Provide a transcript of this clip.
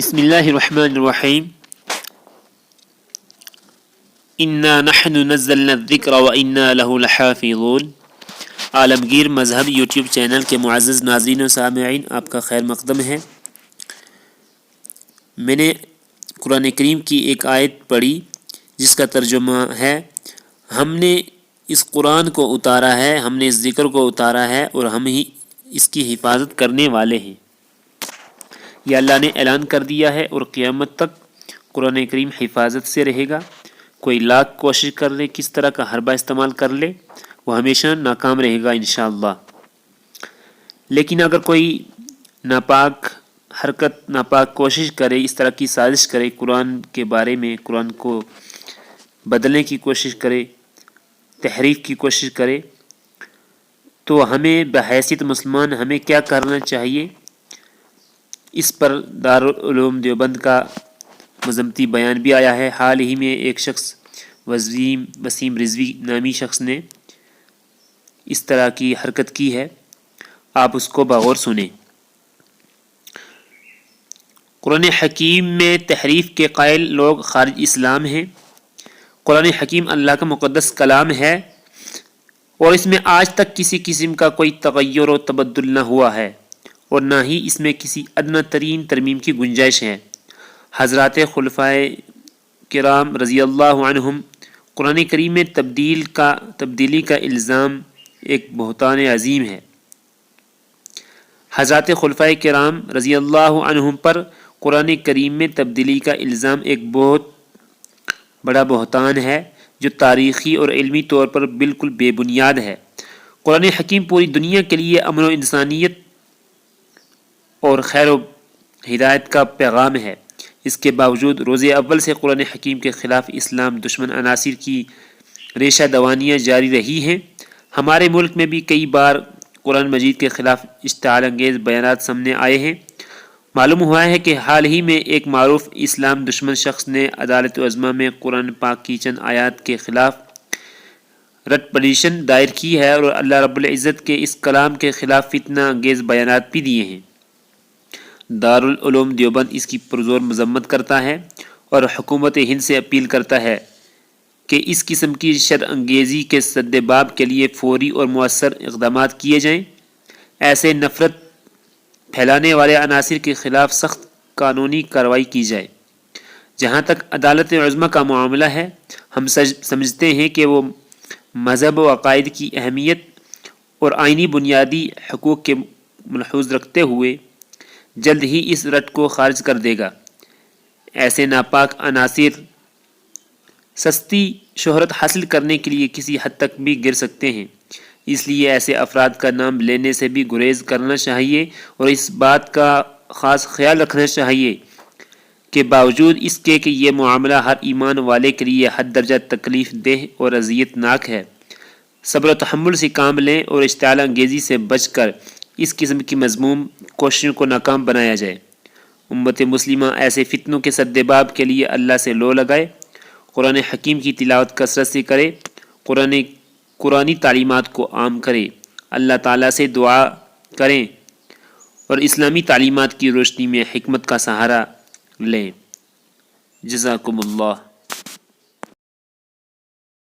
بسم اللہ الرحمن الرحیم انا نحن نزلنا الذکر وانا له لحافظون۔ عالمگیر مذہب یوٹیوب چینل کے معزز ناظرین و سامعین، آپ کا خیر مقدم ہے۔ میں نے قرآن کریم کی ایک آیت پڑھی جس کا ترجمہ ہے، ہم نے اس قرآن کو اتارا ہے، ہم نے اس ذکر کو اتارا ہے اور ہم ہی اس کی حفاظت کرنے والے ہیں۔ یہ اللہ نے اعلان کر دیا ہے اور قیامت تک قرآن کریم حفاظت سے رہے گا۔ کوئی لاکھ کوشش کر لے، کس طرح کا حربہ استعمال کر لے، وہ ہمیشہ ناکام رہے گا انشاءاللہ۔ لیکن اگر کوئی ناپاک حرکت، ناپاک کوشش کرے، اس طرح کی سازش کرے، قرآن کے بارے میں قرآن کو بدلنے کی کوشش کرے، تحریف کی کوشش کرے، تو ہمیں بحیثیت مسلمان ہمیں کیا کرنا چاہیے؟ اس پر دارالعلوم دیوبند کا مذمتی بیان بھی آیا ہے۔ حال ہی میں ایک شخص وسیم رضوی نامی شخص نے اس طرح کی حرکت کی ہے، آپ اس کو بغور سنیں۔ قرآن حکیم میں تحریف کے قائل لوگ خارج اسلام ہیں۔ قرآن حکیم اللہ کا مقدس کلام ہے اور اس میں آج تک کسی قسم کا کوئی تغیر و تبدل نہ ہوا ہے اور نہ ہی اس میں کسی ادنی ترین ترمیم کی گنجائش ہے۔ حضرات خلفائے کرام رضی اللہ عنہم، قرآن کریم میں تبدیلی کا الزام ایک بہتان عظیم ہے۔ حضرات خلفائے کرام رضی اللہ عنہم پر قرآن کریم میں تبدیلی کا الزام ایک بہت بڑا بہتان ہے جو تاریخی اور علمی طور پر بالکل بے بنیاد ہے۔ قرآن حکیم پوری دنیا کے لیے امن و انسانیت اور خیر و ہدایت کا پیغام ہے۔ اس کے باوجود روز اول سے قرآن حکیم کے خلاف اسلام دشمن عناصر کی ریشہ دوانیاں جاری رہی ہیں۔ ہمارے ملک میں بھی کئی بار قرآن مجید کے خلاف اشتعال انگیز بیانات سامنے آئے ہیں۔ معلوم ہوا ہے کہ حال ہی میں ایک معروف اسلام دشمن شخص نے عدالت عظمیٰ میں قرآن پاک کی چند آیات کے خلاف رٹ پٹیشن دائر کی ہے اور اللہ رب العزت کے اس کلام کے خلاف فتنہ انگیز بیانات بھی دیے ہیں۔ دارالعلوم دیوبند اس کی پرزور مذمت کرتا ہے اور حکومت ہند سے اپیل کرتا ہے کہ اس قسم کی شر انگیزی کے سد باب کے لیے فوری اور مؤثر اقدامات کیے جائیں۔ ایسے نفرت پھیلانے والے عناصر کے خلاف سخت قانونی کارروائی کی جائے۔ جہاں تک عدالت عظمیٰ کا معاملہ ہے، ہم سمجھتے ہیں کہ وہ مذہب و عقائد کی اہمیت اور آئینی بنیادی حقوق کے ملحوظ رکھتے ہوئے جلد ہی اس رٹ کو خارج کر دے گا۔ ایسے ناپاک عناصر سستی شہرت حاصل کرنے کے لیے کسی حد تک بھی گر سکتے ہیں، اس لیے ایسے افراد کا نام لینے سے بھی گریز کرنا چاہیے اور اس بات کا خاص خیال رکھنا چاہیے کہ باوجود اس کے کہ یہ معاملہ ہر ایمان والے کے لیے حد درجہ تکلیف دہ اور اذیت ناک ہے، صبر و تحمل سے کام لیں اور اشتعال انگیزی سے بچ کر اس قسم کی مذموم کوششوں کو ناکام بنایا جائے۔ امت مسلمہ ایسے فتنوں کے سدباب کے لیے اللہ سے لو لگائے، قرآن حکیم کی تلاوت کثرت سے کرے، قرآنی تعلیمات کو عام کرے، اللہ تعالیٰ سے دعا کریں اور اسلامی تعلیمات کی روشنی میں حکمت کا سہارا لیں۔ جزاکم اللہ۔